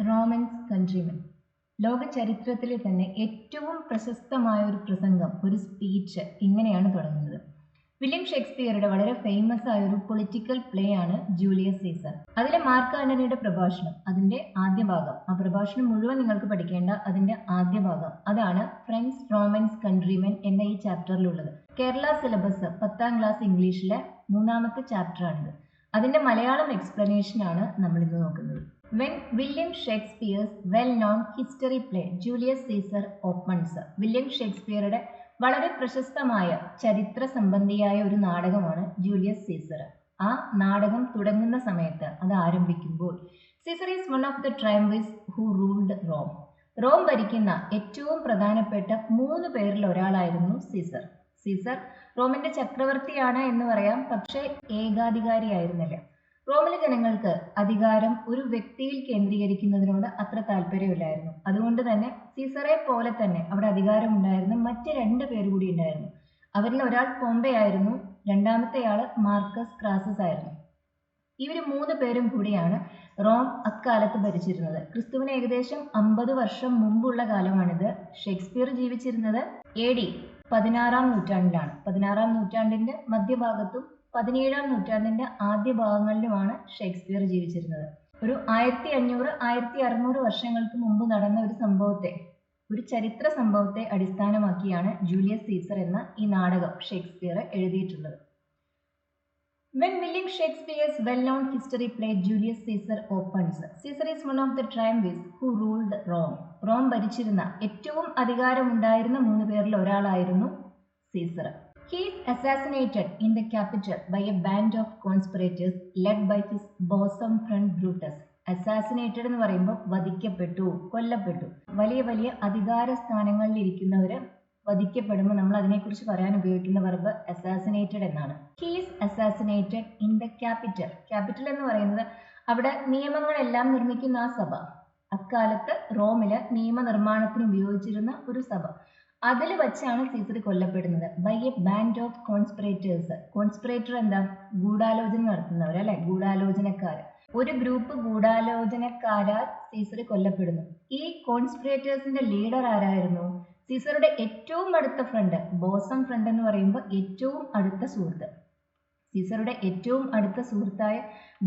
Romance countrymen. ലോക ചരിത്രത്തിലെ തന്നെ ഏറ്റവും പ്രശസ്തമായ ഒരു പ്രസംഗം, ഒരു സ്പീച്ച് ഇങ്ങനെയാണ് തുടങ്ങുന്നത്. വില്യം ഷേക്സ്പിയറുടെ വളരെ ഫേമസ് ആയ ഒരു പൊളിറ്റിക്കൽ പ്ലേ ആണ് ജൂലിയസ് സീസർ. അതിലെ മാർക്ക് ആന്റണിയുടെ പ്രഭാഷണം, അതിന്റെ ആദ്യ ഭാഗം, ആ പ്രഭാഷണം മുഴുവൻ നിങ്ങൾക്ക് പഠിക്കേണ്ട അതിന്റെ ആദ്യ ഭാഗം, അതാണ് ഫ്രണ്ട്സ് റോമൻസ് കൺട്രിമെൻ എന്ന ഈ ചാപ്റ്ററിലുള്ളത്. കേരള സിലബസ് 10ാം ക്ലാസ് ഇംഗ്ലീഷിലെ 3ാമത്തെ ചാപ്റ്റർ ആണിത്. അതിന്റെ മലയാളം എക്സ്പ്ലനേഷൻ ആണ് നമ്മൾ ഇന്ന് നോക്കുന്നത്. When William Shakespeare's well-known history play Julius Caesar opens, William ഷേക്സ്പിയറുടെ വളരെ പ്രശസ്തമായ ചരിത്ര സംബന്ധിയായ ഒരു നാടകമാണ് ജൂലിയസ് സീസർ. ആ നാടകം തുടങ്ങുന്ന സമയത്ത്, അത് ആരംഭിക്കുമ്പോൾ, Caesar is one of the triumvirs who ruled Rome. Rome ഭരിക്കുന്ന ഏറ്റവും പ്രധാനപ്പെട്ട 3 പേരിൽ ഒരാളായിരുന്നു സീസർ. സീസർ റോമിന്റെ ചക്രവർത്തിയാണ് എന്ന് പറയാം, പക്ഷേ ഏകാധികാരിയായിരുന്നില്ല. റോമിലെ ജനങ്ങൾക്ക് അധികാരം ഒരു വ്യക്തിയിൽ കേന്ദ്രീകരിക്കുന്നതിനോട് അത്ര താല്പര്യമില്ലായിരുന്നു. അതുകൊണ്ട് തന്നെ സീസറെ പോലെ തന്നെ അവിടെ അധികാരം ഉണ്ടായിരുന്ന മറ്റ് 2 പേര് കൂടി ഉണ്ടായിരുന്നു. അവരിൽ ഒരാൾ പോംബെ ആയിരുന്നു, രണ്ടാമത്തെയാള് മാർക്കസ് ക്രാസസ് ആയിരുന്നു. ഇവർ 3 പേരും കൂടിയാണ് റോം അക്കാലത്ത് ഭരിച്ചിരുന്നത്. ക്രിസ്തുവിന് ഏകദേശം 50 വർഷം മുമ്പുള്ള കാലമാണിത്. ഷേക്സ്പിയർ ജീവിച്ചിരുന്നത് AD 16ാം നൂറ്റാണ്ടിലാണ്. 16ാം നൂറ്റാണ്ടിന്റെ മധ്യഭാഗത്തും 17ാം നൂറ്റാണ്ടിന്റെ ആദ്യ ഭാഗങ്ങളിലുമാണ് ഷേക്സ്പിയർ ജീവിച്ചിരുന്നത്. ഒരു 1500-1600 വർഷങ്ങൾക്ക് മുമ്പ് നടന്ന ഒരു സംഭവത്തെ, ഒരു ചരിത്ര സംഭവത്തെ അടിസ്ഥാനമാക്കിയാണ് ജൂലിയസ് സീസർ എന്ന ഈ നാടകം ഷേക്സ്പിയർ എഴുതിയിട്ടുള്ളത്. When William Shakespeare's well-known history play Julius Caesar opens, Caesar is one of the triumvirs who ruled Rome. Rome ഭരിച്ചിരുന്ന ഏറ്റവും അധികാരമുണ്ടായിരുന്ന 3 പേരിൽ ഒരാളായിരുന്നു Caesar. He is assassinated in the capital by a band of conspirators led by his bosom friend Brutus. Assassinated എന്ന് പറയുമ്പോൾ വധിക്കപ്പെട്ടു, കൊല്ലപ്പെട്ടു. വലിയ വലിയ അധികാര സ്ഥാനങ്ങളിൽ ഇരിക്കുന്നവര് വധിക്കപ്പെടുമ്പോൾ നമ്മൾ അതിനെക്കുറിച്ച് പറയാൻ ഉപയോഗിക്കുന്ന വെർബ് assassinated എന്നാണ്. He is assassinated in the capital. Capital എന്ന് പറയുന്നത് അവിടെ നിയമങ്ങളെല്ലാം നിർമ്മിക്കുന്ന ആ സഭ. അക്കാലത്ത് റോമില് നിയമനിർമ്മാണത്തിന് ഉപയോഗിച്ചിരുന്ന ഒരു സഭ. അതിൽ വച്ചാണ് സീസർ കൊല്ലപ്പെടുന്നത്. By a band of conspirators. Conspirator എന്താ? ഗൂഢാലോചന നടത്തുന്നവർ, അല്ലെ, ഗൂഢാലോചനക്കാർ. ഒരു ഗ്രൂപ്പ് ഗൂഢാലോചനക്കാരാൽ സീസർ കൊല്ലപ്പെടുന്നു. ഈ കോൺസ്പിറേറ്റേഴ്സിന്റെ ലീഡർ ആരായിരുന്നു? സീസറുടെ ഏറ്റവും അടുത്ത ഫ്രണ്ട്, ബോസം ഫ്രണ്ട് എന്ന് പറയുമ്പോൾ ഏറ്റവും അടുത്ത സുഹൃത്ത്. സീസറുടെ ഏറ്റവും അടുത്ത സുഹൃത്തായ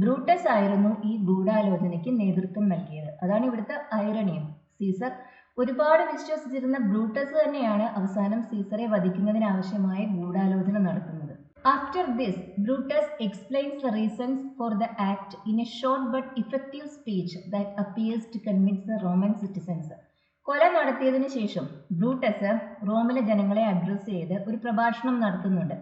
ബ്രൂട്ടസ് ആയിരുന്നു ഈ ഗൂഢാലോചനയ്ക്ക് നേതൃത്വം നൽകിയത്. അതാണ് ഇവിടുത്തെ ഐറണിയും. സീസർ ഒരുപാട് വിശ്വസിച്ചിരുന്ന ബ്രൂട്ടസ് തന്നെയാണ് അവസാനം സീസറെ വധിക്കുന്നതിനാവശ്യമായ ഗൂഢാലോചന നടത്തുന്നത്. After this, Brutus explains the reasons for the act in a short but effective speech that appears to convince the Roman citizens. കൊല നടത്തിയതിനു ശേഷം ബ്രൂട്ടസ് റോമിലെ ജനങ്ങളെ അഡ്രസ് ചെയ്ത് ഒരു പ്രഭാഷണം നടത്തുന്നുണ്ട്.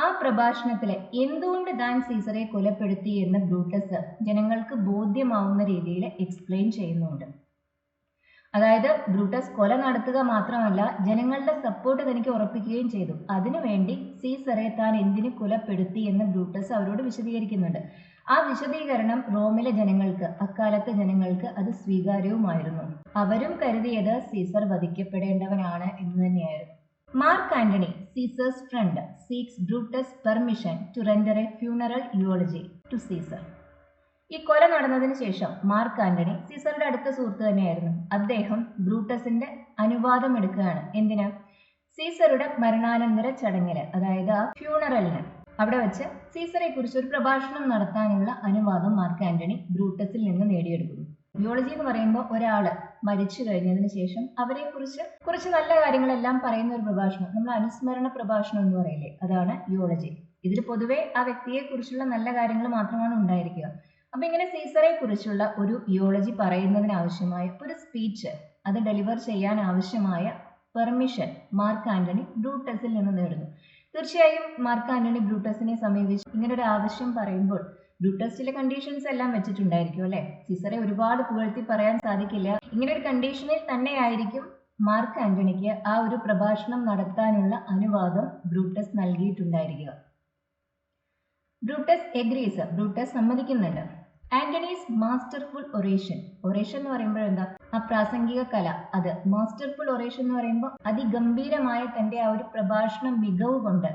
ആ പ്രഭാഷണത്തിൽ എന്തുകൊണ്ട് താൻ സീസറെ കൊലപ്പെടുത്തി എന്ന് ബ്രൂട്ടസ് ജനങ്ങൾക്ക് ബോധ്യമാവുന്ന രീതിയിൽ എക്സ്പ്ലെയിൻ ചെയ്യുന്നുണ്ട്. അതായത് ബ്രൂട്ടസ് കൊല നടത്തുക മാത്രമല്ല, ജനങ്ങളുടെ സപ്പോർട്ട് തനിക്ക് ഉറപ്പിക്കുകയും ചെയ്തു. അതിനുവേണ്ടി സീസറെ താൻ എന്തിനു കൊലപ്പെടുത്തി എന്ന് ബ്രൂട്ടസ് അവരോട് വിശദീകരിക്കുന്നുണ്ട്. ആ വിശദീകരണം റോമിലെ ജനങ്ങൾക്ക്, അക്കാലത്തെ ജനങ്ങൾക്ക് അത് സ്വീകാര്യവുമായിരുന്നു. അവരും കരുതിയത് സീസർ വധിക്കപ്പെടേണ്ടവനാണ് എന്ന് തന്നെയായിരുന്നു. Mark Antony, Caesar's friend, seeks Brutus permission to render a funeral eulogy to Caesar. ഈ കൊല നടന്നതിന് ശേഷം മാർക്ക് ആന്റണി സീസറുടെ അടുത്ത സുഹൃത്ത് തന്നെയായിരുന്നു. അദ്ദേഹം ബ്രൂട്ടസിന്റെ അനുവാദം എടുക്കുകയാണ്. എന്തിനാ? സീസറുടെ മരണാനന്തര ചടങ്ങിന്, അതായത് ആ ഫ്യൂണറലിന്, അവിടെ വെച്ച് സീസറെ കുറിച്ച് ഒരു പ്രഭാഷണം നടത്താനുള്ള അനുവാദം മാർക്ക് ആന്റണി ബ്രൂട്ടസിൽ നിന്ന് നേടിയെടുക്കുന്നു. യൂളജി എന്ന് പറയുമ്പോൾ ഒരാള് മരിച്ചു കഴിഞ്ഞതിന് ശേഷം അവരെ കുറിച്ച് കുറച്ച് നല്ല കാര്യങ്ങളെല്ലാം പറയുന്ന ഒരു പ്രഭാഷണം, നമ്മൾ അനുസ്മരണ പ്രഭാഷണം എന്ന് പറയില്ലേ, അതാണ് യൂളജി. ഇതിൽ പൊതുവെ ആ വ്യക്തിയെ കുറിച്ചുള്ള നല്ല കാര്യങ്ങൾ മാത്രമാണ് ഉണ്ടായിരിക്കുക. അപ്പൊ ഇങ്ങനെ സീസറെ കുറിച്ചുള്ള ഒരു യോളജി പറയുന്നതിനാവശ്യമായ ഒരു സ്പീച്ച്, അത് ഡെലിവർ ചെയ്യാൻ ആവശ്യമായ പെർമിഷൻ മാർക്ക് ആന്റണി ബ്രൂട്ടസിൽ നിന്ന് നേടുന്നു. തീർച്ചയായും മാർക്ക് ആന്റണി ബ്രൂട്ടസിനെ സമീപിച്ച് ഇങ്ങനെ ഒരു ആവശ്യം പറയുമ്പോൾ ബ്രൂട്ടസ് ചില കണ്ടീഷൻസ് എല്ലാം വെച്ചിട്ടുണ്ടായിരിക്കും, അല്ലെ. സീസറെ ഒരുപാട് പുകഴ്ത്തി പറയാൻ സാധിക്കില്ല. ഇങ്ങനെ ഒരു കണ്ടീഷനിൽ തന്നെയായിരിക്കും മാർക്ക് ആന്റണിക്ക് ആ ഒരു പ്രഭാഷണം നടത്താനുള്ള അനുവാദം ബ്രൂട്ടസ് നൽകിയിട്ടുണ്ടായിരിക്കുക. ബ്രൂട്ടസ് എഗ്രീസ്, ബ്രൂട്ടസ് സമ്മതിക്കുന്നുണ്ട്. ആന്റണീസ് മാസ്റ്റർഫുൾ ഒറേഷൻ, ഒറേഷൻ എന്ന് പറയുമ്പോൾ എന്താ? ആ പ്രാസംഗിക കല, അത്. മാസ്റ്റർഫുൾ ഒറേഷൻ എന്ന് പറയുമ്പോൾ അതിഗംഭീരമായ തന്റെ ആ ഒരു പ്രഭാഷണ മികവ് കൊണ്ട്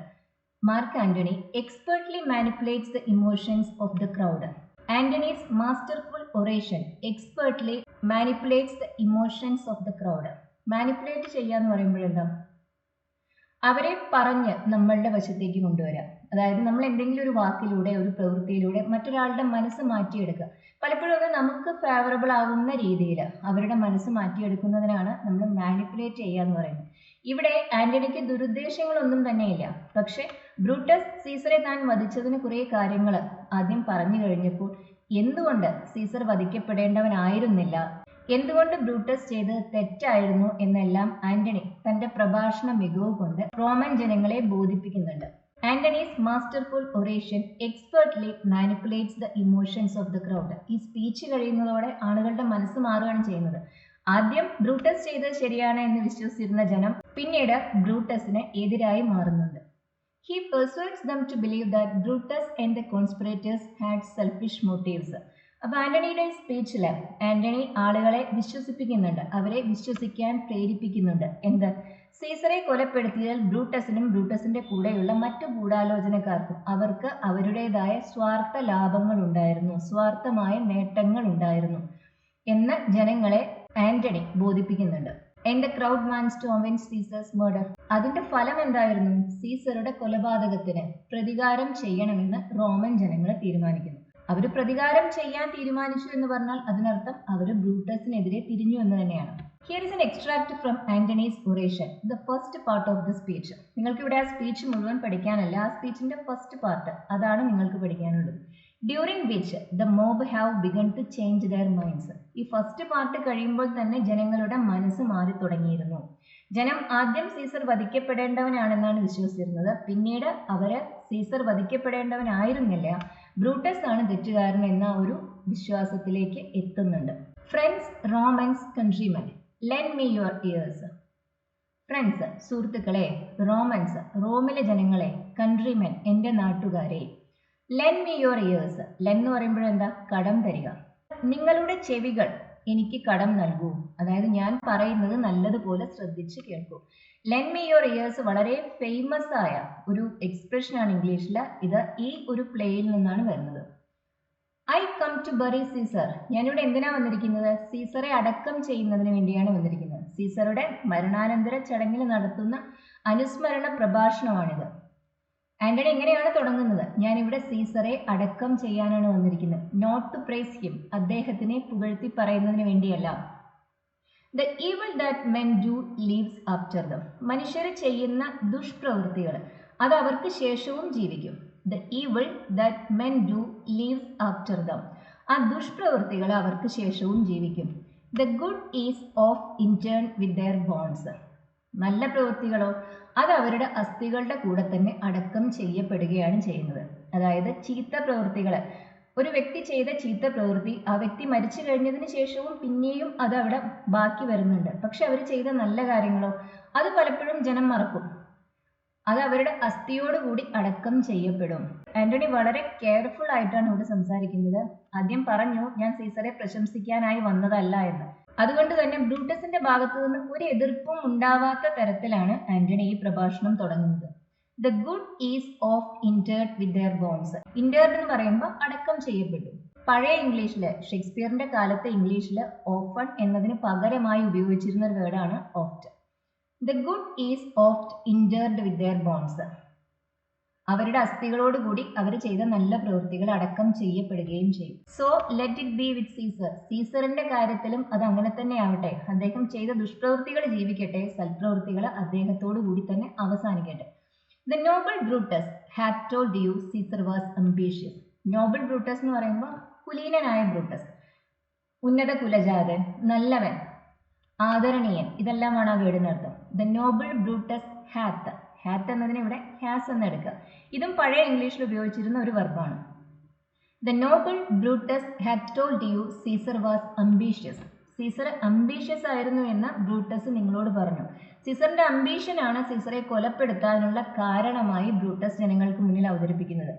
Mark Antony expertly manipulates the emotions of the crowd. Antony's masterful oration expertly manipulates the emotions of the crowd. Manipulate ചെയ്യുക എന്ന് പറയുമ്പോഴെന്താ, അവരെ പറഞ്ഞ് നമ്മളുടെ വശത്തേക്ക് കൊണ്ടുവരാം. അതായത് നമ്മൾ എന്തെങ്കിലും ഒരു വാക്കിലൂടെ ഒരു പ്രവൃത്തിയിലൂടെ മറ്റൊരാളുടെ മനസ്സ് മാറ്റിയെടുക്കുക. പലപ്പോഴും അത് നമുക്ക് ഫേവറബിൾ ആകുന്ന രീതിയിൽ അവരുടെ മനസ്സ് മാറ്റിയെടുക്കുന്നതിനാണ് നമ്മൾ മാനിപ്പുലേറ്റ് ചെയ്യുക എന്ന് പറയുന്നത്. ഇവിടെ ആന്റണിക്ക് ദുരുദ്ദേശങ്ങളൊന്നും തന്നെയില്ല. പക്ഷെ ബ്രൂട്ടസ് സീസറെ താൻ വധിച്ചതിന് കുറേ കാര്യങ്ങൾ ആദ്യം പറഞ്ഞു കഴിഞ്ഞപ്പോൾ എന്തുകൊണ്ട് സീസർ വധിക്കപ്പെടേണ്ടവനായിരുന്നില്ല, എന്തുകൊണ്ട് ബ്രൂട്ടസ് ചെയ്തത് തെറ്റായിരുന്നു എന്നെല്ലാം ആന്റണി തന്റെ പ്രഭാഷണ മികവ് കൊണ്ട് റോമൻ ജനങ്ങളെ ബോധിപ്പിക്കുന്നുണ്ട്. Antony's masterful oration expertly manipulates the emotions of the crowd. ഈ സ്പീച്ച് കഴിയുന്നതോടെ ആളുകളുടെ മനസ്സ് മാറുകയാണ് ചെയ്യുന്നത്. ആദ്യം ബ്രൂട്ടസ് ചെയ്തത് ശരിയാണ് എന്ന് വിശ്വസിച്ചിരുന്ന ജനം പിന്നീട് ബ്രൂട്ടസിന് എതിരായി മാറുന്നുണ്ട്. He persuades them to believe that Brutus and the conspirators had selfish motives. അപ്പോൾ ആന്റണിയുടെ സ്പീച്ചിൽ ആന്റണി ആളുകളെ വിശ്വസിപ്പിക്കുന്നുണ്ട്, അവരെ വിശ്വസിക്കാൻ പ്രേരിപ്പിക്കുന്നുണ്ട്. എന്ത്? സീസറെ കൊലപ്പെടുത്തിയതിൽ ബ്രൂട്ടസിനും ബ്രൂട്ടസിന്റെ കൂടെയുള്ള മറ്റു ഗൂഢാലോചനക്കാർക്കും അവർക്ക് അവരുടേതായ സ്വാർത്ഥ ലാഭങ്ങൾ ഉണ്ടായിരുന്നു, സ്വാർത്ഥമായ നേട്ടങ്ങൾ ഉണ്ടായിരുന്നു എന്ന് ജനങ്ങളെ Antony ബോധിപ്പിക്കുന്നുണ്ട്. And the crowd wants to avenge Caesar's murder. അതിന്റെ ഫലം എന്തായിരുന്നു? സീസറുടെ കൊലപാതകത്തിന് പ്രതികാരം ചെയ്യണമെന്ന് റോമൻ ജനങ്ങൾ തീരുമാനിക്കുന്നു. അവർ പ്രതികാരം ചെയ്യാൻ തീരുമാനിച്ചു എന്ന് പറഞ്ഞാൽ അതിനർത്ഥം അവർ ബ്രൂട്ടസിനെതിരെ തിരിഞ്ഞു എന്ന് തന്നെയാണ്. Here is an extract from Antony's oration, the first part of the speech. നിങ്ങൾക്ക് ഇവിടെ ആ സ്പീച്ച് മുഴുവൻ പഠിക്കാനല്ല, ആ സ്പീച്ചിന്റെ ഫസ്റ്റ് പാർട്ട് അതാണ് നിങ്ങൾക്ക് പഠിക്കാനുള്ളത്. During which the mob have begun to change their minds. ഈ ഫസ്റ്റ് പാർട്ട് കഴിയുമ്പോൾ തന്നെ ജനങ്ങളുടെ മനസ്സ് മാറി തുടങ്ങിയിരുന്നു. ജനം ആദ്യം സീസർ വധിക്കപ്പെടേണ്ടവനാണെന്നാണ് വിശ്വസിച്ചിരുന്നത്. പിന്നീട് അവര് സീസർ വധിക്കപ്പെടേണ്ടവനായിരുന്നില്ല, ബ്രൂട്ടസ് ആണ് തെറ്റുകാരൻ എന്ന ഒരു വിശ്വാസത്തിലേക്ക് എത്തുന്നുണ്ട്. Friends, Romans, countrymen, lend me your ears. Friends, സുഹൃത്തുക്കളെ, റോമൻസ്, റോമിലെ ജനങ്ങളെ, കൺട്രിമെൻ, എൻ്റെ നാട്ടുകാരെ, lend me your ears. Lend എന്ന് പറയുമ്പോഴെന്താ? കടം തരിക. നിങ്ങളുടെ ചെവികൾ എനിക്ക് കടം നൽകൂ. അതായത് ഞാൻ പറയുന്നത് നല്ലതുപോലെ ശ്രദ്ധിച്ച് കേൾക്കൂ. ലെൻഡ് മീ യുവർ ഇയേഴ്സ് വളരെ ഫേമസ് ആയ ഒരു എക്സ്പ്രഷനാണ് ഇംഗ്ലീഷിൽ. ഇത് ഈ ഒരു പ്ലേയിൽ നിന്നാണ് വരുന്നത്. I come to bury Caesar. ഞാനിവിടെ എന്തിനാ വന്നിരിക്കുന്നത്? സീസറെ അടക്കം ചെയ്യുന്നതിന് വേണ്ടിയാണ് വന്നിരിക്കുന്നത്. സീസറുടെ മരണാനന്തര ചടങ്ങിൽ നടത്തുന്ന അനുസ്മരണ പ്രഭാഷണമാണിത്. ആന്റണി ഇങ്ങനെയാണ് തുടങ്ങുന്നത്: ഞാനിവിടെ സീസറെ അടക്കം ചെയ്യാനാണ് വന്നിരിക്കുന്നത്. നോട്ട് ടു പ്രൈസ് ഹിം, അദ്ദേഹത്തിനെ പുകഴ്ത്തി പറയുന്നതിന് വേണ്ടിയല്ല. The evil that men do lives after them. മനുഷ്യർ ചെയ്യുന്ന ദുഷ്പ്രവൃത്തികൾ അത് അവർക്ക് ശേഷവും ജീവിക്കും. The evil that men do lives after them. ആ ദുഷ്പ്രവൃത്തികൾ അവർക്ക് ശേഷവും ജീവിക്കും. The good is oft interred with their bones. നല്ല പ്രവൃത്തികളോ അത് അവരുടെ അസ്ഥികളുടെ കൂടെ തന്നെ അടക്കം ചെയ്യപ്പെടുകയാണ് ചെയ്യുന്നത്. അതായത് ചീത്ത പ്രവൃത്തികൾ, ഒരു വ്യക്തി ചെയ്ത ചീത്ത പ്രവൃത്തി ആ വ്യക്തി മരിച്ചു കഴിഞ്ഞതിന് ശേഷവും പിന്നെയും അത് അവിടെ ബാക്കി വരുന്നുണ്ട്. പക്ഷെ അവർ ചെയ്ത നല്ല കാര്യങ്ങളോ അത് പലപ്പോഴും ജനം മറക്കും. അത് അവരുടെ അസ്ഥിയോടുകൂടി അടക്കം ചെയ്യപ്പെടും. ആന്റണി വളരെ കെയർഫുൾ ആയിട്ടാണ് ഇവിടെ സംസാരിക്കുന്നത്. ആദ്യം പറഞ്ഞു, ഞാൻ സീസറെ പ്രശംസിക്കാനായി വന്നതല്ല എന്ന്. അതുകൊണ്ട് തന്നെ ബ്രൂട്ടസിന്റെ ഭാഗത്തു നിന്ന് ഒരു എതിർപ്പും ഉണ്ടാവാത്ത തരത്തിലാണ് ആന്റണി ഈ പ്രഭാഷണം തുടങ്ങുന്നത്. The good is of interred with their bones. Interred എന്ന് പറയുമ്പോൾ അടക്കം ചെയ്യപ്പെട്ടു. പഴയ ഇംഗ്ലീഷില്, ഷേക്സ്പിയറിന്റെ കാലത്തെ ഇംഗ്ലീഷില് ഓഫൺ എന്നതിന് പകരമായി ഉപയോഗിച്ചിരുന്ന ഒരു വേർഡാണ് oft. The good is oft interred with their bones. അവരുടെ അസ്ഥികളോടുകൂടി അവർ ചെയ്ത നല്ല പ്രവൃത്തികൾ അടക്കം ചെയ്യപ്പെടുകയും ചെയ്യും. So let it be with Caesar. സീസറിന്റെ കാര്യത്തിലും അത് അങ്ങനെ തന്നെ ആവട്ടെ. അദ്ദേഹം ചെയ്ത ദുഷ്പ്രവൃത്തികൾ ജീവിക്കട്ടെ, സൽപ്രവൃത്തികൾ അദ്ദേഹത്തോടു കൂടി തന്നെ അവസാനിക്കട്ടെ. The noble Brutus had told you Caesar was ambitious. Noble Brutus എന്ന് പറയുമ്പോൾ കുലീനനായ ബ്രൂട്ടസ്, ഉന്നത കുലജാതൻ, നല്ലവൻ, ആദരണീയൻ, ഇതെല്ലാമാണ് ആ വേർഡിനർത്ഥം. The noble Brutus hath. Hath എന്നതിന് ഇവിടെ ഹാസ് എന്നെടുക്കുക. ഇതും പഴയ ഇംഗ്ലീഷിൽ ഉപയോഗിച്ചിരുന്ന ഒരു വെർബാണ്. The noble Brutus had told you Caesar was ambitious. Caesar ambitious ആയിരുന്നു എന്ന് ബ്രൂട്ടസ് നിങ്ങളോട് പറഞ്ഞു. സീസറിന്റെ അംബീഷനാണ് സീസറെ കൊലപ്പെടുത്താനുള്ള കാരണമായി ബ്രൂട്ടസ് ജനങ്ങൾക്ക് മുന്നിൽ അവതരിപ്പിക്കുന്നത്.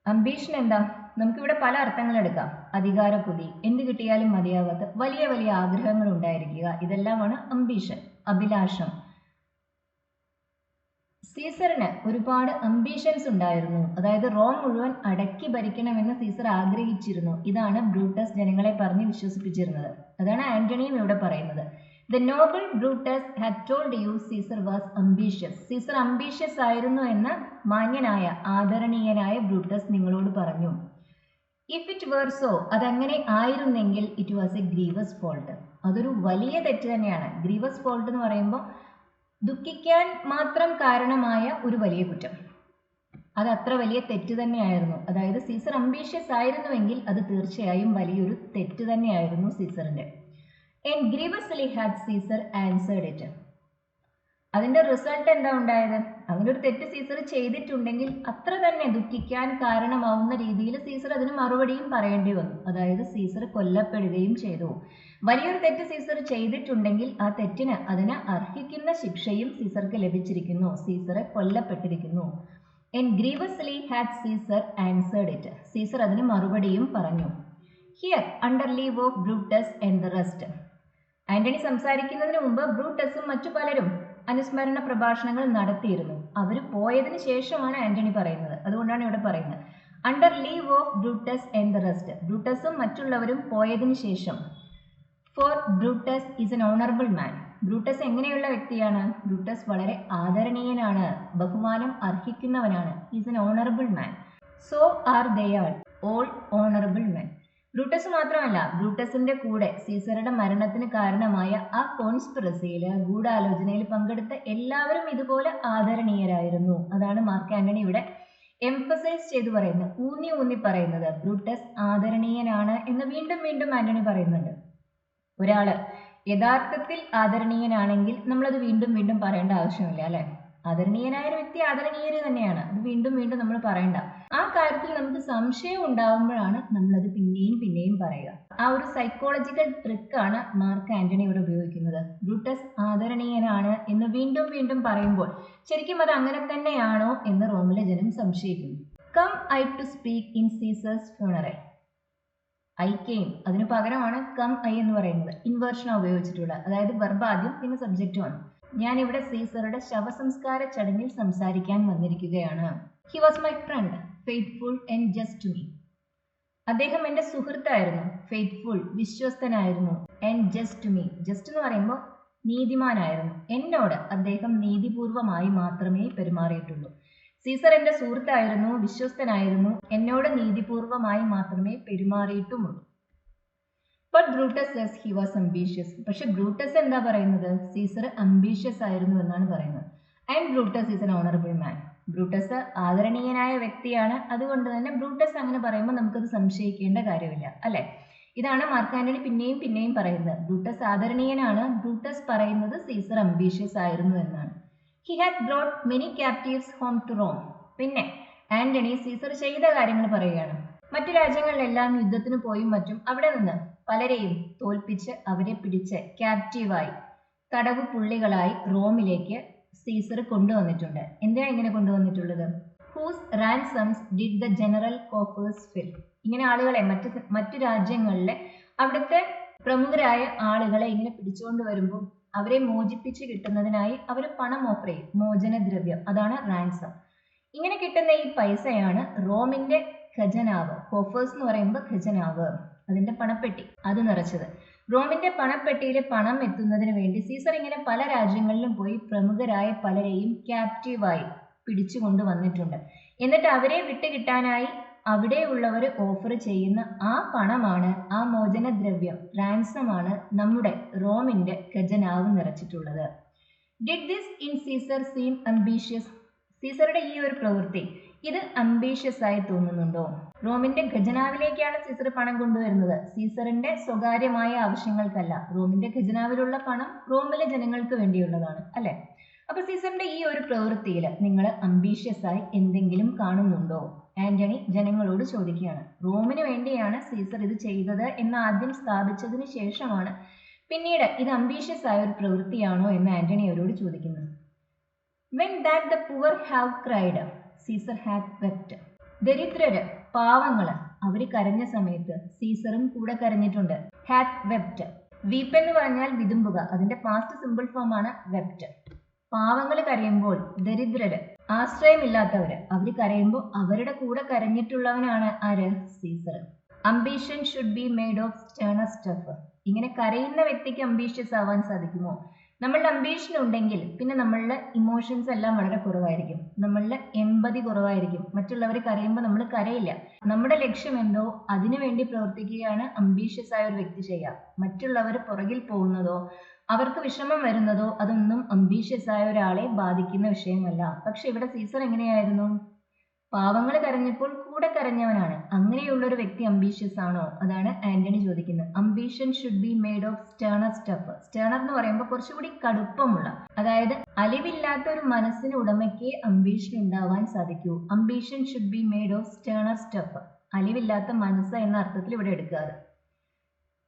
അംബീഷൻ എന്താ? നമുക്കിവിടെ പല അർത്ഥങ്ങൾ എടുക്കാം. അധികാരക്കൊതി, എന്ത് കിട്ടിയാലും മതിയാവാത്ത വലിയ വലിയ ആഗ്രഹങ്ങൾ ഉണ്ടായിരിക്കുക, ഇതെല്ലാമാണ് അംബീഷൻ, അഭിലാഷം. സീസറിന് ഒരുപാട് അംബീഷൻസ് ഉണ്ടായിരുന്നു. അതായത് റോം മുഴുവൻ അടക്കി ഭരിക്കണമെന്ന് സീസർ ആഗ്രഹിച്ചിരുന്നു. ഇതാണ് ബ്രൂട്ടസ് ജനങ്ങളെ പറഞ്ഞ് വിശ്വസിപ്പിച്ചിരുന്നത്. അതാണ് ആന്റണിയും ഇവിടെ പറയുന്നത്. The noble Brutus had told you Caesar was ambitious. Caesar ambitious ആയിരുന്നു എന്ന് മാന്യനായ ആദരണീയനായ ബ്രൂട്ടസ് നിങ്ങളോട് പറഞ്ഞു. ഇഫ് ഇറ്റ് വേർ സോ, അതങ്ങനെ ആയിരുന്നെങ്കിൽ it was A grievous fault. അതൊരു വലിയ തെറ്റ് തന്നെയാണ്. ഗ്രീവസ് ഫോൾട്ട് എന്ന് പറയുമ്പോൾ ദുഃഖിക്കാൻ മാത്രം കാരണമായ ഒരു വലിയ കുറ്റം. അത് അത്ര വലിയ തെറ്റ് തന്നെയായിരുന്നു. അതായത് സീസർ അംബീഷ്യസ് ആയിരുന്നുവെങ്കിൽ അത് തീർച്ചയായും വലിയൊരു തെറ്റ് തന്നെയായിരുന്നു സീസറിന്റെ. And grievously had Caesar answered it. അതിന്റെ റിസൾട്ട് എന്താ ഉണ്ടായത്? അങ്ങനെ ഒരു തെറ്റ് സീസർ ചെയ്തിട്ടുണ്ടെങ്കിൽ അത്ര തന്നെ ദുഃഖിക്കാൻ കാരണമാവുന്ന രീതിയിൽ സീസർ അതിന് മറുപടിയും പറയേണ്ടി വന്നു. അതായത് സീസർ കൊല്ലപ്പെടുകയും ചെയ്തു. വലിയൊരു തെറ്റ് സീസർ ചെയ്തിട്ടുണ്ടെങ്കിൽ ആ തെറ്റിന് അതിന് അർഹിക്കുന്ന ശിക്ഷയും സീസർക്ക് ലഭിച്ചിരിക്കുന്നു. സീസർ കൊല്ലപ്പെട്ടിരിക്കുന്നു. And grievously had Caesar answered it. Caesar അതിന് മറുപടിയും പറഞ്ഞു. Here, under leave of Brutus and the rest. Antony സംസാരിക്കുന്നതിന് മുമ്പ് ബ്രൂട്ടസും മറ്റു പലരും അനുസ്മരണ പ്രഭാഷണങ്ങൾ നടത്തിയിരുന്നു. അവർ പോയതിനു ശേഷമാണ് ആന്റണി പറയുന്നത്. അതുകൊണ്ടാണ് ഇവിടെ പറയുന്നത് under leave of Brutus and the rest. ബ്രൂട്ടസും മറ്റുള്ളവരും പോയതിനു ശേഷം. For Brutus is an honourable man. Brutus എങ്ങനെയുള്ള വ്യക്തിയാണ്? ബ്രൂട്ടസ് വളരെ ആദരണീയനാണ്, ബഹുമാനം അർഹിക്കുന്നവനാണ്. Is an honourable man. So are they all honourable men. Brutus മാത്രമല്ല, ബ്രൂട്ടസിന്റെ കൂടെ സീസറുടെ മരണത്തിന് കാരണമായ ആ കോൺസ്പിറസിയിൽ, ഗൂഢാലോചനയിൽ പങ്കെടുത്ത എല്ലാവരും ഇതുപോലെ ആദരണീയരായിരുന്നു. അതാണ് മാർക്ക് ആന്റണി ഇവിടെ എംഫസൈസ് ചെയ്തു പറയുന്നത്, ഊന്നി പറയുന്നത്. ബ്രൂട്ടസ് ആദരണീയനാണ് എന്ന് വീണ്ടും വീണ്ടും ആന്റണി പറയുന്നുണ്ട്. ഒരാള് യഥാർത്ഥത്തിൽ ആദരണീയനാണെങ്കിൽ നമ്മളത് വീണ്ടും വീണ്ടും പറയേണ്ട ആവശ്യമില്ല, അല്ലെ? ആദരണീയനായ ഒരു വ്യക്തി ആദരണീയര് തന്നെയാണ്. അത് വീണ്ടും വീണ്ടും നമ്മൾ പറയണ്ട. ആ കാര്യത്തിൽ നമുക്ക് സംശയം ഉണ്ടാവുമ്പോഴാണ് നമ്മളത് പിന്നെയും പറയുക. ആ ഒരു സൈക്കോളജിക്കൽ ട്രിക്കാണ് മാർക്ക് ആന്റണി ഇവിടെ ഉപയോഗിക്കുന്നത്. ബ്രൂട്ടസ് ആദരണീയനാണ് എന്ന് വീണ്ടും വീണ്ടും പറയുമ്പോൾ ശരിക്കും അത് അങ്ങനെ തന്നെയാണോ എന്ന് റോമിലെ ജനം സംശയിക്കുന്നു. Come I to speak in Caesar's funeral. I came, അതിന് പകരമാണ് കം ഐ എന്ന് പറയുന്നത്. ഇൻവേർഷനാണ് ഉപയോഗിച്ചിട്ടുള്ളത്. അതായത് വെർബ് ആദ്യം പിന്നെ സബ്ജക്റ്റുമാണ്. ഞാനിവിടെ സീസറുടെ ശവസംസ്കാര ചടങ്ങിൽ സംസാരിക്കാൻ വന്നിരിക്കുകയാണ്. He was my friend, faithful and just to me. അദ്ദേഹം എൻ്റെ സുഹൃത്തായിരുന്നു, ഫെയ്ത്ത്ഫുൾ വിശ്വസ്തനായിരുന്നു, and just to me, just എന്ന് പറയുമ്പോൾ നീതിമാനായിരുന്നു. എന്നോട് അദ്ദേഹം നീതിപൂർവമായി മാത്രമേ പെരുമാറിയിട്ടുള്ളൂ. സീസർ എൻ്റെ സുഹൃത്തായിരുന്നു, വിശ്വസ്തനായിരുന്നു, എന്നോട് നീതിപൂർവമായി മാത്രമേ പെരുമാറിയിട്ടുമുള്ളൂ. But Brutus says he was ambitious. പക്ഷെ ബ്രൂട്ടസ് എന്താ പറയുന്നത്? സീസർ അംബീഷ്യസ് ആയിരുന്നു എന്നാണ് പറയുന്നത്. And Brutus is an honourable man. Brutus ആദരണീയനായ വ്യക്തിയാണ്. അതുകൊണ്ട് തന്നെ ബ്രൂട്ടസ് അങ്ങനെ പറയുമ്പോൾ നമുക്കത് സംശയിക്കേണ്ട കാര്യമില്ല, അല്ലെ? ഇതാണ് മാർക്ക് ആന്റണി പിന്നെയും പറയുന്നത്. ബ്രൂട്ടസ് ആദരണീയനാണ്. ബ്രൂട്ടസ് പറയുന്നത് സീസർ അംബീഷ്യസ് ആയിരുന്നു എന്നാണ്. He had brought many captives home to Rome. പിന്നെ ആന്റണി സീസർ ചെയ്ത കാര്യങ്ങൾ പറയുകയാണ്. മറ്റു രാജ്യങ്ങളിലെല്ലാം യുദ്ധത്തിന് പോയും മറ്റും അവിടെ നിന്ന് പലരെയും തോൽപ്പിച്ച് അവരെ പിടിച്ച് ക്യാപ്റ്റീവായി, തടവു പുള്ളികളായി റോമിലേക്ക് സീസർ കൊണ്ടുവന്നിട്ടുണ്ട്. എന്തിനാണ് ഇങ്ങനെ കൊണ്ടുവന്നിട്ടുള്ളത്? ഹൂസ് റാൻസംസ് ഡിഡ് ദ ജനറൽ കോഫേഴ്സ് ഫിൽ. ഇങ്ങനെ ആളുകളെ മറ്റു രാജ്യങ്ങളിലെ അവിടുത്തെ പ്രമുഖരായ ആളുകളെ ഇങ്ങനെ പിടിച്ചുകൊണ്ട് വരുമ്പോൾ അവരെ മോചിപ്പിച്ച് കിട്ടുന്നതിനായി അവർ പണം ഓഫർ ചെയ്യും, മോചനദ്രവ്യം. അതാണ് റാൻസം. ഇങ്ങനെ കിട്ടുന്ന ഈ പൈസയാണ് റോമിന്റെ ഖജനാവ്. കോഫേഴ്സ് എന്ന് പറയുമ്പോൾ ഖജനാവ്, അതിന്റെ പണപ്പെട്ടി, അത് നിറച്ചത്. റോമിന്റെ പണപ്പെട്ടിയിലെ പണം എത്തുന്നതിന് വേണ്ടി സീസർ ഇങ്ങനെ പല രാജ്യങ്ങളിലും പോയി പ്രമുഖരായ പലരെയും ക്യാപ്റ്റീവായി പിടിച്ചു കൊണ്ടുവന്നിട്ടുണ്ട്. എന്നിട്ട് അവരെ വിട്ടുകിട്ടാനായി അവിടെയുള്ളവർ ഓഫർ ചെയ്യുന്ന ആ പണമാണ്, ആ മോചനദ്രവ്യം, റാൻസമാണ് നമ്മുടെ റോമിന്റെ ഖജനാവ് നിറച്ചിട്ടുള്ളത്. Did this in Caesar seem ambitious. സീസറുടെ ഈ ഒരു പ്രവൃത്തി ഇത് അംബീഷ്യസ് ആയി തോന്നുന്നുണ്ടോ? റോമിന്റെ ഖജനാവിലേക്കാണ് സീസർ പണം കൊണ്ടുവരുന്നത്, സീസറിന്റെ സ്വകാര്യമായ ആവശ്യങ്ങൾക്കല്ല. റോമിന്റെ ഖജനാവിലുള്ള പണം റോമിലെ ജനങ്ങൾക്ക് വേണ്ടിയുള്ളതാണ്, അല്ലെ? അപ്പൊ സീസറിന്റെ ഈ ഒരു പ്രവൃത്തിയിൽ നിങ്ങൾ അംബീഷ്യസ് ആയി എന്തെങ്കിലും കാണുന്നുണ്ടോ? ആന്റണി ജനങ്ങളോട് ചോദിക്കുകയാണ്. റോമിന് വേണ്ടിയാണ് സീസർ ഇത് ചെയ്തത് എന്ന് ആദ്യം സ്ഥാപിച്ചതിന് ശേഷമാണ് പിന്നീട് ഇത് അംബീഷ്യസ് ആയ ഒരു പ്രവൃത്തിയാണോ എന്ന് ആന്റണി അവരോട് ചോദിക്കുന്നത്. When that the poor have cried, Caesar had wept. ദരിദ്രര്, പാവങ്ങള്, അവര് കരഞ്ഞ സമയത്ത് സീസറും കൂടെ കരഞ്ഞിട്ടുണ്ട്. Had wept. വീപ്പ് എന്ന് പറഞ്ഞാൽ വിതുമ്പുക, അതിന്റെ പാസ്റ്റ് സിമ്പിൾ ഫോം ആണ് വെപ്റ്റ്. പാവങ്ങൾ കരയുമ്പോൾ ദരിദ്രര്, ആശ്രയമില്ലാത്തവര് അവര് കരയുമ്പോൾ അവരുടെ കൂടെ കരഞ്ഞിട്ടുള്ളവനാണ് ആര്? Caesar. Ambition should be made of sterner stuff. ഇങ്ങനെ കരയുന്ന വ്യക്തിക്ക് അംബീഷ്യസ് ആവാൻ സാധിക്കുമോ? നമ്മളുടെ അംബീഷൻ ഉണ്ടെങ്കിൽ പിന്നെ നമ്മളുടെ ഇമോഷൻസ് എല്ലാം വളരെ കുറവായിരിക്കും, നമ്മളുടെ എമ്പതി കുറവായിരിക്കും. മറ്റുള്ളവർ കരയുമ്പോൾ നമ്മൾ കരയില്ല. നമ്മുടെ ലക്ഷ്യം എന്തോ അതിനു വേണ്ടി പ്രവർത്തിക്കുകയാണ് അംബീഷ്യസ് ആയ ഒരു വ്യക്തി ചെയ്യുക. മറ്റുള്ളവർ പുറകിൽ പോകുന്നതോ അവർക്ക് വിഷമം വരുന്നതോ അതൊന്നും അംബീഷ്യസ് ആയ ഒരാളെ ബാധിക്കുന്ന വിഷയമല്ല. പക്ഷെ ഇവിടെ സീസർ എങ്ങനെയായിരുന്നു? പാവങ്ങൾ കരഞ്ഞപ്പോൾ കൂടെ കരഞ്ഞവനാണ്. അങ്ങനെയുള്ള ഒരു വ്യക്തി അംബീഷ്യസ് ആണോ? അതാണ് ആന്റണി ചോദിക്കുന്നത്. Ambition should be made of sterner stuff. Sterner എന്ന് പറയുമ്പോൾ കുറച്ചുകൂടി കടുപ്പമുള്ള, അതായത് അലിവില്ലാത്ത ഒരു മനസ്സിന് ഉടമയ്ക്ക് അംബീഷൻ ഉണ്ടാവാൻ സാധിക്കൂ. Ambition should be made of sterner stuff. അലിവില്ലാത്ത മനസ്സ് എന്ന അർത്ഥത്തിൽ ഇവിടെ എടുക്കാറ്.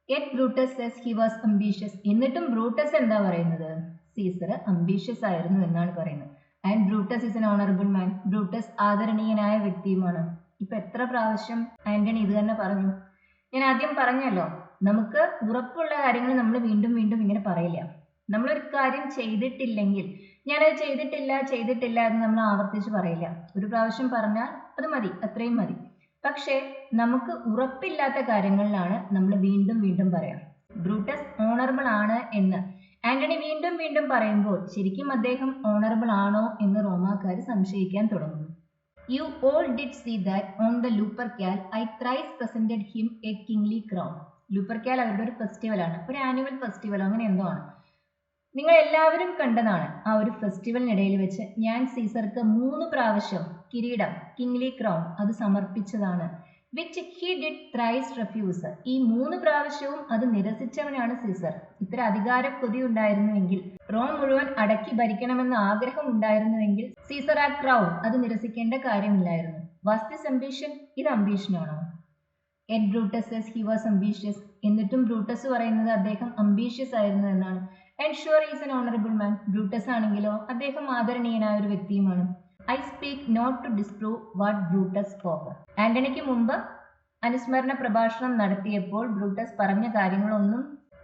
Yet Brutus says he was ambitious. എന്നിട്ടും ബ്രൂട്ടസ് എന്താ പറയുന്നത്? സീസർ അംബീഷ്യസ് ആയിരുന്നു എന്നാണ് പറയുന്നത്. And Brutus is an honourable man. Brutus ആദരണീയനായ വ്യക്തിയുമാണ്. ഇപ്പൊ എത്ര പ്രാവശ്യം ആന്റണി ഇത് തന്നെ പറഞ്ഞു? ഞാൻ ആദ്യം പറഞ്ഞല്ലോ, നമുക്ക് ഉറപ്പുള്ള കാര്യങ്ങൾ നമ്മൾ വീണ്ടും വീണ്ടും ഇങ്ങനെ പറയില്ല. നമ്മളൊരു കാര്യം ചെയ്തിട്ടില്ലെങ്കിൽ ഞാനത് ചെയ്തിട്ടില്ല എന്ന് നമ്മൾ ആവർത്തിച്ച് പറയില്ല. ഒരു പ്രാവശ്യം പറഞ്ഞാൽ അത് മതി, അത്രയും മതി. പക്ഷേ നമുക്ക് ഉറപ്പില്ലാത്ത കാര്യങ്ങളിലാണ് നമ്മൾ വീണ്ടും വീണ്ടും പറയാം. ബ്രൂട്ടസ് ഓണറബിൾ ആണ് എന്ന് ആന്റണി വീണ്ടും വീണ്ടും പറയുമ്പോൾ ശരിക്കും അദ്ദേഹം ഓണറബിൾ ആണോ എന്ന് റോമാക്കാർ സംശയിക്കാൻ തുടങ്ങുന്നു. You all did see that on the Lupercal I thrice presented him a kingly crown. Lupercal അവരുടെ ഒരു ഫെസ്റ്റിവലാണ്, ഒരു ആനുവൽ ഫെസ്റ്റിവൽ, അങ്ങനെ എന്തോ ആണ്. നിങ്ങൾ എല്ലാവരും കണ്ടതാണ്. ആ ഒരു ഫെസ്റ്റിവലിനിടയിൽ വെച്ച് ഞാൻ സീസർക്ക് 3 പ്രാവശ്യം കിരീടം, കിങ്ലി ക്രൗൺ, അത് സമർപ്പിച്ചതാണ്. Which he did thrice refuse. ഈ 3 പ്രാവശ്യവും അത് നിരസിച്ചവനാണ് സീസർ. ഇത്ര അധികാര കൊതി ഉണ്ടായിരുന്നുവെങ്കിൽ, റോം മുഴുവൻ അടക്കി ഭരിക്കണമെന്ന ആഗ്രഹം ഉണ്ടായിരുന്നുവെങ്കിൽ സീസർ ആ ക്രൗൺ അത് നിരസിക്കേണ്ട കാര്യമില്ലായിരുന്നു. Was this ambition? ഇത് അംബീഷനാണോ? Yet Brutus says he was ambitious. എന്നിട്ടും ബ്രൂട്ടസ് പറയുന്നത് അദ്ദേഹം അംബീഷ്യസ് ആയിരുന്നു എന്നാണ്. And sure is an honourable man. Brutus ആണെങ്കിലോ അദ്ദേഹം ആദരണീയനായ ഒരു വ്യക്തിയുമാണ്. I speak not to disprove what Brutus spoke. ആന്റണിക്ക് മുമ്പ് അനുസ്മരണ പ്രഭാഷണം നടത്തിയപ്പോൾ ബ്രൂട്ടസ് പറഞ്ഞ കാര്യങ്ങളൊന്നും,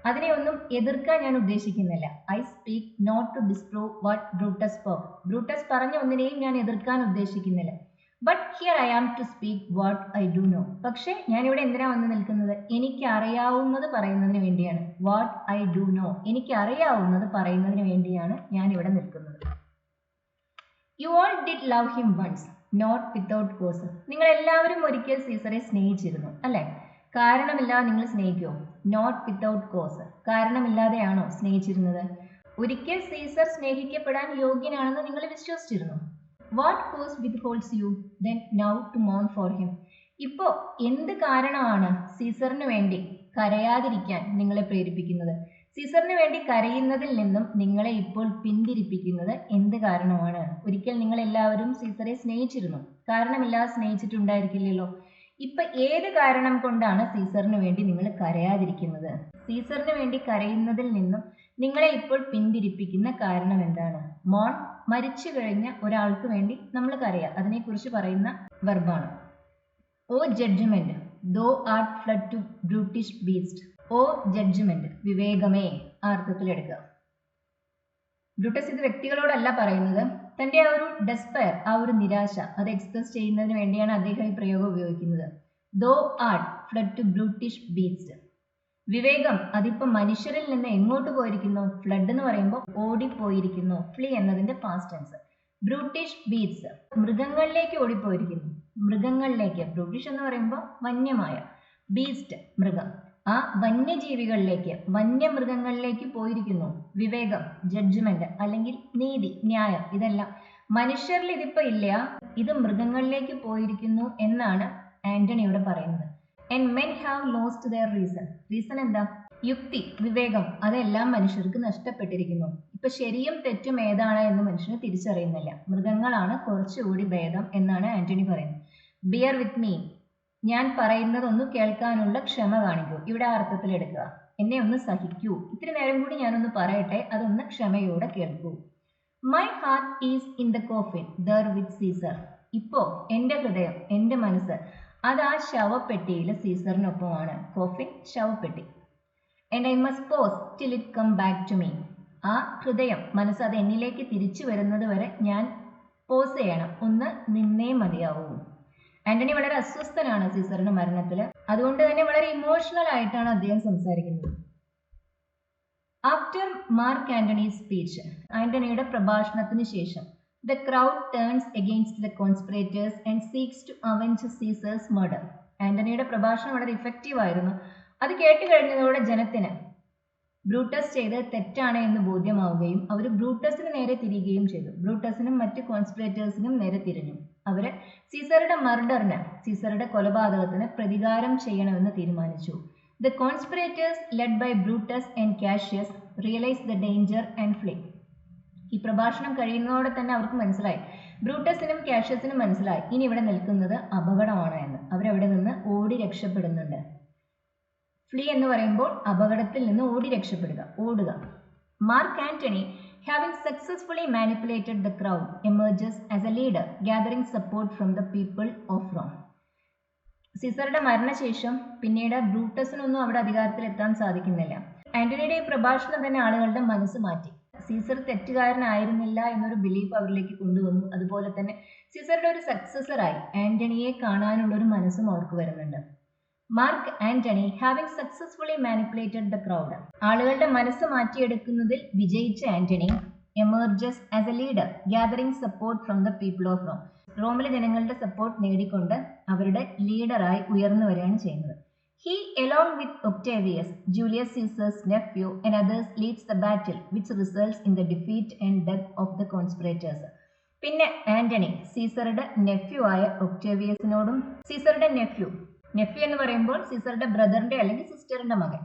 അതിനെയൊന്നും എതിർക്കാൻ ഞാൻ ഉദ്ദേശിക്കുന്നില്ല. I speak not to disprove what Brutus spoke. Brutus പറഞ്ഞ ഒന്നിനെയും ഞാൻ എതിർക്കാൻ ഉദ്ദേശിക്കുന്നില്ല. But here I am to speak what I do know. പക്ഷേ ഞാനിവിടെ എന്തിനാ വന്ന് നിൽക്കുന്നത്? എനിക്ക് അറിയാവുന്നത് പറയുന്നതിന് വേണ്ടിയാണ്. വാട്ട് ഐ ഡു നോ, എനിക്ക് അറിയാവുന്നത് പറയുന്നതിന് വേണ്ടിയാണ് ഞാൻ ഇവിടെ നിൽക്കുന്നത്. You all did love him once not without cause. നിങ്ങൾ എല്ലാവരും ഒരിക്കൽ സീസറെ സ്നേഹിച്ചിരുന്നു അല്ലെ? കാരണമില്ലാതെ നിങ്ങൾ സ്നേഹിക്കുമോ? Not without cause. കാരണമില്ലാതെയാണോ സ്നേഹിച്ചിരുന്നത്? ഒരിക്കൽ സീസർ സ്നേഹിക്കപ്പെടാൻ യോഗ്യനാണെന്ന് നിങ്ങൾ വിശ്വസിച്ചിരുന്നു. What cause withholds you then now to മോൺ ഫോർ ഹിം. ഇപ്പോ എന്ത് കാരണമാണ് സീസറിന് വേണ്ടി കരയാതിരിക്കാൻ നിങ്ങളെ പ്രേരിപ്പിക്കുന്നത്? സീസറിന് വേണ്ടി കരയുന്നതിൽ നിന്നും നിങ്ങളെ ഇപ്പോൾ പിന്തിരിപ്പിക്കുന്നത് എന്ത് കാരണമാണ്? ഒരിക്കൽ നിങ്ങൾ എല്ലാവരും സീസറെ സ്നേഹിച്ചിരുന്നു, കാരണമില്ലാതെ സ്നേഹിച്ചിട്ടുണ്ടായിരിക്കില്ലല്ലോ. ഇപ്പൊ ഏത് കാരണം കൊണ്ടാണ് സീസറിന് വേണ്ടി നിങ്ങൾ കരയാതിരിക്കുന്നത്? സീസറിന് വേണ്ടി കരയുന്നതിൽ നിന്നും നിങ്ങളെ ഇപ്പോൾ പിന്തിരിപ്പിക്കുന്ന കാരണം എന്താണ്? മോൺ, മരിച്ചു കഴിഞ്ഞ ഒരാൾക്ക് വേണ്ടി നമ്മൾ കരയുക, അതിനെക്കുറിച്ച് പറയുന്ന വെർബാണ്. O judgement thou art fled to brutish beast. O judgement, വിവേകമേ, ആ അർത്ഥത്തിലെടുക്കുക. ബ്രൂട്ടസ് ഇത് വ്യക്തികളോടല്ല പറയുന്നത്, തന്റെ ആ ഒരു ഡെസ്പയർ, ആ ഒരു നിരാശ, അത് എക്സ്പ്രസ് ചെയ്യുന്നതിന് വേണ്ടിയാണ് അദ്ദേഹം ഈ പ്രയോഗം ഉപയോഗിക്കുന്നത്. ദോ art fled to brutish beast. വിവേകം അതിപ്പോ മനുഷ്യരിൽ നിന്ന് എങ്ങോട്ട് പോയിരിക്കുന്നു? ഫ്ലഡ് എന്ന് പറയുമ്പോൾ ഓടിപ്പോയിരിക്കുന്നു. ഫ്ലീ എന്നതിന്റെ പാസ്റ്റ് ടെൻസ്. ബ്രൂട്ടിഷ് ബീറ്റ്സ്, മൃഗങ്ങളിലേക്ക് ഓടിപ്പോയിരിക്കുന്നു. മൃഗങ്ങളിലേക്ക്, ബ്രൂട്ടിഷ് എന്ന് പറയുമ്പോൾ വന്യമായ, ബീസ്റ്റ് മൃഗം, ആ വന്യജീവികളിലേക്ക്, വന്യമൃഗങ്ങളിലേക്ക് പോയിരിക്കുന്നു. വിവേകം, ജഡ്ജ്മെന്റ് അല്ലെങ്കിൽ നീതി, ന്യായം, ഇതെല്ലാം മനുഷ്യരിൽ ഇതിപ്പോ ഇല്ല, ഇത് മൃഗങ്ങളിലേക്ക് പോയിരിക്കുന്നു എന്നാണ് ആന്റണിയോട് പറയുന്നത്. And men have lost their reason. Reason എന്താ? യുക്തി, വിവേകം, അതെല്ലാം മനുഷ്യർക്ക് നഷ്ടപ്പെട്ടിരിക്കുന്നു. ഇപ്പൊ ശരിയും തെറ്റും ഏതാണ് എന്ന് മനുഷ്യന് തിരിച്ചറിയുന്നില്ല. മൃഗങ്ങളാണ് കുറച്ചുകൂടി ഭേദം എന്നാണ് ആന്റണി പറയുന്നത്. ബിയർ വിത്ത് മീ, ഞാൻ പറയുന്നത് ഒന്ന് കേൾക്കാനുള്ള ക്ഷമ കാണിക്കൂ. ഇവിടെ ആ അർത്ഥത്തിൽ എടുക്കുക. എന്നെ ഒന്ന് സഹിക്കൂ, ഇത്തിരി നേരം കൂടി ഞാനൊന്ന് പറയട്ടെ, അതൊന്ന് ക്ഷമയോടെ കേൾക്കൂ. My heart is in the coffin there with Caesar. ഇപ്പോ എന്റെ ഹൃദയം, എന്റെ മനസ്സ് അത് ആ ശവപ്പെട്ടിയിൽ സീസറിനൊപ്പമാണ്. കോഫിൻ, ശവപ്പെട്ടി. And I must pause till it come back to me. ആ ഹൃദയം മനസ്സ് അത് എന്നിലേക്ക് തിരിച്ചു വരുന്നത് വരെ ഞാൻ പോസ് ചെയ്യണം, ഒന്ന് നിന്നേ മതിയാവൂ. ആന്റണി വളരെ അസ്വസ്ഥനാണ് സീസറിന്റെ മരണത്തിൽ. അതുകൊണ്ട് തന്നെ വളരെ ഇമോഷണൽ ആയിട്ടാണ് അദ്ദേഹം സംസാരിക്കുന്നത്. ആഫ്റ്റർ മാർക്ക് ആന്റണീസ് സ്പീച്ച്, ആന്റണിയുടെ പ്രഭാഷണത്തിന് ശേഷം, the crowd turns against the conspirators and seeks to avenge Caesar's murder. ആന്റണിയുടെ പ്രഭാഷണം വളരെ ഇഫക്റ്റീവ് ആയിരുന്നു. അത് കേട്ട് കഴിഞ്ഞതോടെ ജനത്തിന് ബ്രൂട്ടസ് ചെയ്തത് തെറ്റാണ് എന്ന് ബോധ്യമാവുകയും അവർ ബ്രൂട്ടസിന് നേരെ തിരിയുകയും ചെയ്തു. ബ്രൂട്ടസിനും മറ്റ് കോൺസ്പിറേറ്റേഴ്സിനും നേരെ തിരിഞ്ഞു. അവര് സീസറുടെ മർഡറിന്, സീസറുടെ കൊലപാതകത്തിന് പ്രതികാരം ചെയ്യണമെന്ന് തീരുമാനിച്ചു. The conspirators led by Brutus and Cassius realized the danger and fled. ഈ പ്രഭാഷണം കഴിയുന്നതോടെ തന്നെ അവർക്ക് മനസ്സിലായി, ബ്രൂട്ടസിനും കാഷ്യസിനും മനസ്സിലായി ഇനി ഇവിടെ നിൽക്കുന്നത് അപകടമാണ് എന്ന്. അവരവിടെ നിന്ന് ഓടി രക്ഷപ്പെടുന്നുണ്ട്. ഫ്ലീ എന്ന് പറയുമ്പോൾ അപകടത്തിൽ നിന്ന് ഓടി രക്ഷപ്പെടുക, ഓടുക. Mark Antony, having successfully manipulated the crowd, emerges as a leader, gathering support from the people of Rome. സീസറുടെ മരണശേഷം പിന്നീട് ബ്രൂട്ടസിനൊന്നും അവിടെ അധികാരത്തിൽ എത്താൻ സാധിക്കുന്നില്ല. ആന്റണിയുടെ ഈ പ്രഭാഷണം തന്നെ ആളുകളുടെ മനസ്സ് മാറ്റി. സീസർ തെറ്റുകാരനായിരുന്നില്ല എന്നൊരു ബിലീഫ് അവരിലേക്ക് കൊണ്ടുവന്നു. അതുപോലെ തന്നെ സീസറുടെ ഒരു സക്സസറായി ആന്റണിയെ കാണാനുള്ള ഒരു മനസ്സും അവർക്ക് വരുന്നുണ്ട്. Mark Antony, having successfully manipulated the crowd, ആളുകളുടെ മനസ്സ് മാറ്റിയെടുക്കുന്നതിൽ വിജയിച്ച Antony, emerges as a leader, gathering support from the people of Rome, റോമിലെ ജനങ്ങളുടെ സപ്പോർട്ട് നേടിക്കൊണ്ട് അവരുടെ ലീഡറായി ഉയർന്നു വരികയാണ് ചെയ്യുന്നത്. He, along with Octavius, Julius Caesar's nephew, and others, leads the battle, which results in the defeat and death of the conspirators. പിന്നെ Antony സീസറുടെ nephew ആയ ഒക്ടേവിയസിനോടും, സീസറുടെ nephew എന്ന് പറയുമ്പോൾ സീസറുടെ ബ്രദറിന്റെ അല്ലെങ്കിൽ സിസ്റ്ററിന്റെ മകൻ,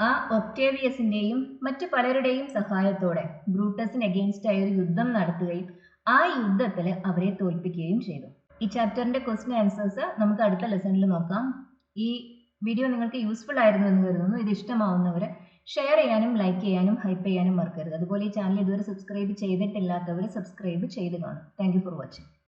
ആ ഒക്ടേവിയസിന്റെയും മറ്റു പലരുടെയും സഹായത്തോടെ ബ്രൂട്ടസിന് അഗെയിൻസ്റ്റ് ആയ ഒരു യുദ്ധം നടത്തുകയും ആ യുദ്ധത്തിൽ അവരെ തോൽപ്പിക്കുകയും ചെയ്തു. ഈ ചാപ്റ്ററിന്റെ ക്വസ്റ്റ്യൻ ആൻസേഴ്സ് നമുക്ക് അടുത്ത ലെസണിൽ നോക്കാം. ഈ വീഡിയോ നിങ്ങൾക്ക് യൂസ്ഫുൾ ആയിരുന്നു എന്ന് കരുതുന്നു. ഇത് ഇഷ്ടമാവുന്നവർ ഷെയർ ചെയ്യാനും ലൈക്ക് ചെയ്യാനും ഹൈപ്പ് ചെയ്യാനും മറക്കരുത്. അതുപോലെ ഈ ചാനൽ ഇതുവരെ സബ്സ്ക്രൈബ് ചെയ്തിട്ടില്ലാത്തവർ സബ്സ്ക്രൈബ് ചെയ്ത് കാണും. Thank you for watching.